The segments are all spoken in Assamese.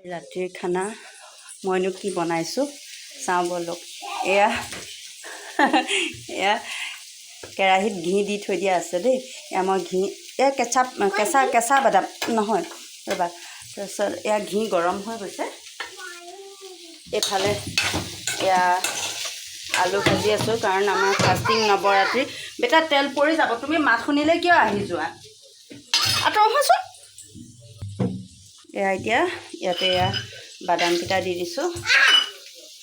ৰাতিৰ খানা মইনো কি বনাইছোঁ চাওঁ বলক। এয়া এয়া কেৰাহীত ঘি দি থৈ দিয়া আছে দেই। এয়া মই ঘি এয়া কেঁচা বাদাম নহয় ৰ'বা। তাৰপিছত এয়া ঘি গৰম হৈ গৈছে। এইফালে এয়া আলু ভাজি আছোঁ কাৰণ আমাৰ ফাষ্টিং নৱৰাত্ৰি। বেটা তেল পৰি যাব, তুমি মাত শুনিলে কিয় আহি যোৱা? আঁতৰ হোৱাচোন। এয়া এতিয়া ইয়াতে এয়া বাদামকেইটা দি দিছোঁ।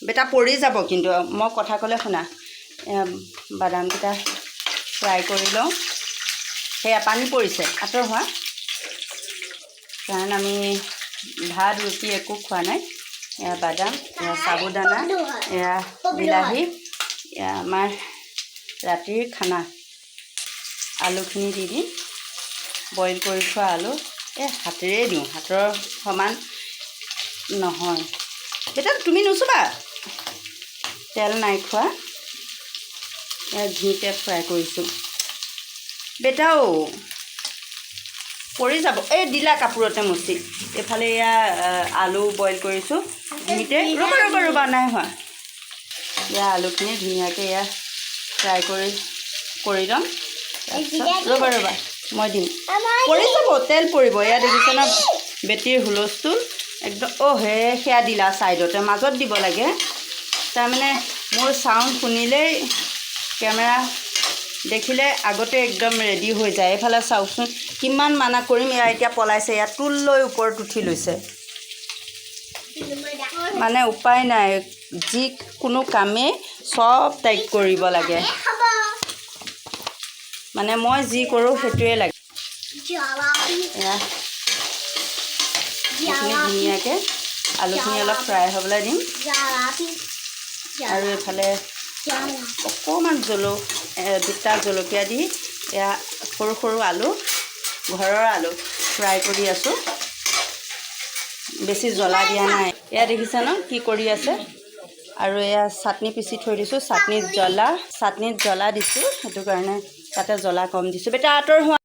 বেটা পৰি যাব কিন্তু, মই কথা ক'লে শুনা। এয়া বাদামকেইটা ফ্ৰাই কৰি লওঁ। সেয়া পানী পৰিছে, আঁতৰ হোৱা। কাৰণ আমি ভাত ৰুটি একো খোৱা নাই। এয়া বাদাম, এয়া সাবুদানা, এয়া বিলাহী, এয়া আমাৰ ৰাতিৰ খানা। আলুখিনি দি দিম, বইল কৰি থোৱা আলু। হাতেৰে দিওঁ, হাতৰ সমান নহয়। বেটা তুমি নুচুবা, তেল নাই খোৱা। ঘিতে ফ্ৰাই কৰিছোঁ। বেটাও পৰি যাব, এই দিলা কাপোৰতে মুচি। এইফালে এয়া আলু বইল কৰিছোঁ ঘিতে। ৰ'বা নাই হোৱা। এয়া আলুখিনি ধুনীয়াকৈ এয়া ফ্ৰাই কৰি ল'ম। ৰ'বা মই দিম। পৰি যাব, তেল পৰিব। এয়া দেখিছে ন বেটিৰ হুলস্থুল একদম। সেয়া দিলা ছাইডতে, মাজত দিব লাগে। তাৰমানে মোৰ চাউণ্ড শুনিলেই কেমেৰা দেখিলে আগতে একদম ৰেডি হৈ যায়। এইফালে চাওকচোন কিমান মানা কৰিম, এয়া এতিয়া পলাইছে। ইয়াত টুল লৈ ওপৰত উঠি লৈছে। মানে উপায় নাই, যিকোনো কামেই চব তাইক কৰিব লাগে। মানে মই যি কৰোঁ সেইটোৱে লাগে। এয়া ধুনীয়াকৈ আলুখিনি অলপ ফ্ৰাই হ'বলৈ দিম। আৰু এইফালে অকণমান দুটা জলকীয়া দি এয়া সৰু সৰু আলু, ঘৰৰ আলু ফ্ৰাই কৰি আছোঁ। বেছি জ্বলা দিয়া নাই। এয়া দেখিছে ন কি কৰি আছে। আৰু এয়া চাটনি পিচি থৈ দিছোঁ। চাটনিত জ্বলা দিছোঁ, সেইটো কাৰণে তাতে জ্বলা কম দিছোঁ। বেটা আঁতৰ হোৱা।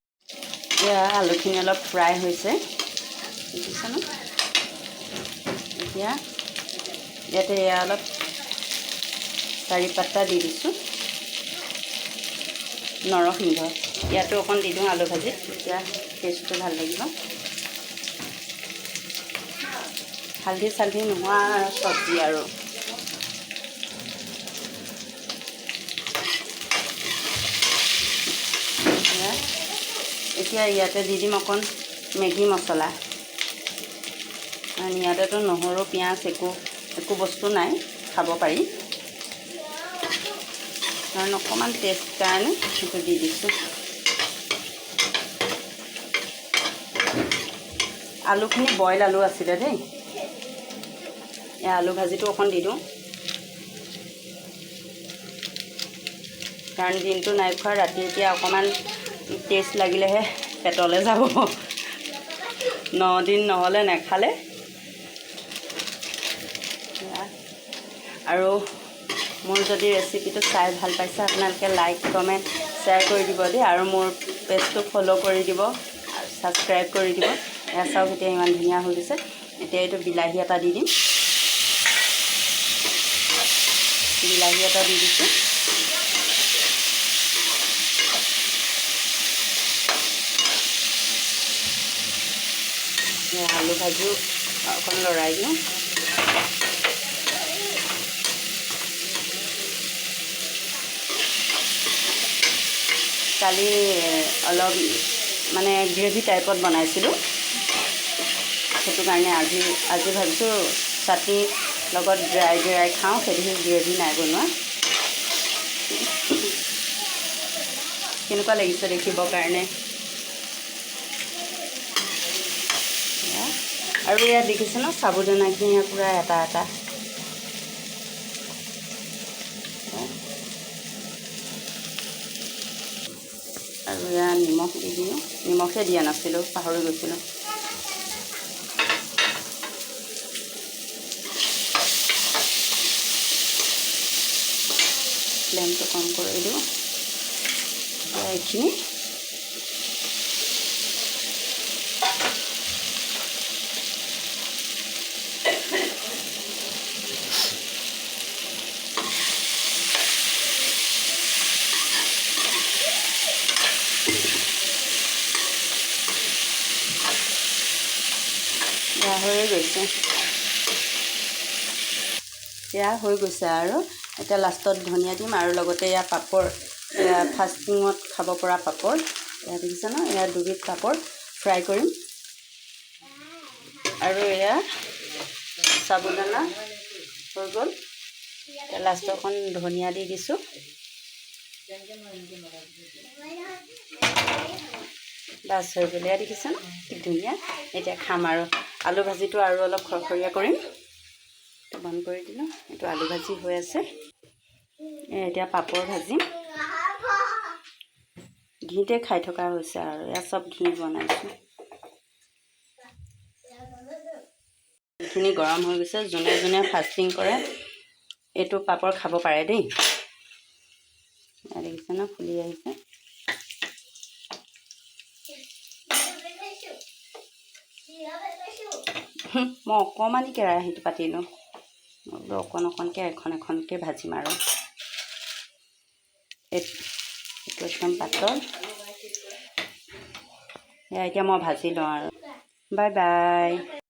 এয়া আলুখিনি অলপ ফ্ৰাই হৈছে, দেখিছে ন। এতিয়া ইয়াতে এয়া অলপ কাৰি পাত্তা দি দিছোঁ, নৰসিংহ ইয়াতো অকণ দি দিওঁ আলু ভাজিত, তেতিয়া টেষ্টটো ভাল লাগিব। হালধি চালধি নোহোৱা চব্জি আৰু। এতিয়া ইয়াতে দি দিম অকণ মেগী মছলা। কাৰণ ইয়াতেতো নহৰু পিঁয়াজ একো বস্তু নাই, খাব পাৰি। কাৰণ অকণমান টেষ্ট কাৰণে সেইটো দি দিছোঁ। আলুখিনি বইল আলু আছিলে দেই। আলু ভাজিটো অকণ দি দিওঁ, কাৰণ দিনটো নাই খোৱা, ৰাতি এতিয়া অকণমান টেষ্ট লাগিলেহে পেটলৈ যাব। 9 দিন নহ'লে নেখালে। আৰু মোৰ যদি ৰেচিপিটো চাই ভাল পাইছে, আপোনালোকে লাইক কমেণ্ট শ্বেয়াৰ কৰি দিব দেই। আৰু মোৰ পেজটো ফ'ল' কৰি দিব আৰু ছাবস্ক্ৰাইব কৰি দিব। এয়া চাওক এতিয়া ইমান ধুনীয়া হৈ গৈছে। এতিয়া এইটো বিলাহী এটা দি দিম। বিলাহী এটা দি দিছোঁ। আলু ভাজিও অকণ লৰাই দিওঁ। কালি অলপ মানে গ্ৰেভি টাইপত বনাইছিলোঁ, সেইটো কাৰণে আজি ভাবিছোঁ চাটনিৰ লগত ড্ৰাই খাওঁ। সেইটো গ্ৰেভি নাই বনোৱা। কেনেকুৱা লাগিছে দেখিবৰ কাৰণে। আৰু ইয়াত দেখিছে ন সাবুদানাখিনি পূৰা এটা এটা। আৰু ইয়াত নিমখ দি দিওঁ। নিমখে দিয়া নাছিলোঁ, পাহৰি গৈছিলোঁ। ফ্লেমটো কম কৰি দিওঁ। এইখিনি এয়া হৈয়ে গৈছে, এয়া হৈ গৈছে। আৰু এতিয়া লাষ্টত ধনিয়া দিম আৰু লগতে এয়া পাপৰ, এয়া ফাষ্টিঙত খাব পৰা পাপৰ, এয়া দেখিছে ন, এয়া দুবিধ পাপৰ ফ্ৰাই কৰিম। আৰু এয়া সাবুদানা হৈ গ'ল। এতিয়া লাষ্টত অকণ ধনিয়া দি দিছোঁ। বাছ হৈ গ'ল, এয়া দেখিছে ন কি ধুনীয়া। এতিয়া খাম আৰু আলু ভাজিটো আৰু অলপ খৰখৰীয়া কৰিম। বন্ধ কৰি দিলোঁ, এইটো আলু ভাজি হৈ আছে। এতিয়া পাপৰ ভাজিম, ঘিতে খাই থকা হৈছে আৰু এয়া চব ঘি বনাইছোঁ। এইখিনি গৰম হৈ গৈছে, যোনে যোনে ফাষ্টিং কৰে এইটো পাপৰ খাব পাৰে দেই। দেখিছে ন ফুলি আহিছে। মই অকণমানি কেৰাহীটো পাতিলোঁ, বোলো অকণ অকণকৈ এখন এখনকৈ ভাজিম আৰু এইটো একদম পাতল। এয়া এতিয়া মই ভাজি লওঁ আৰু বাই বাই।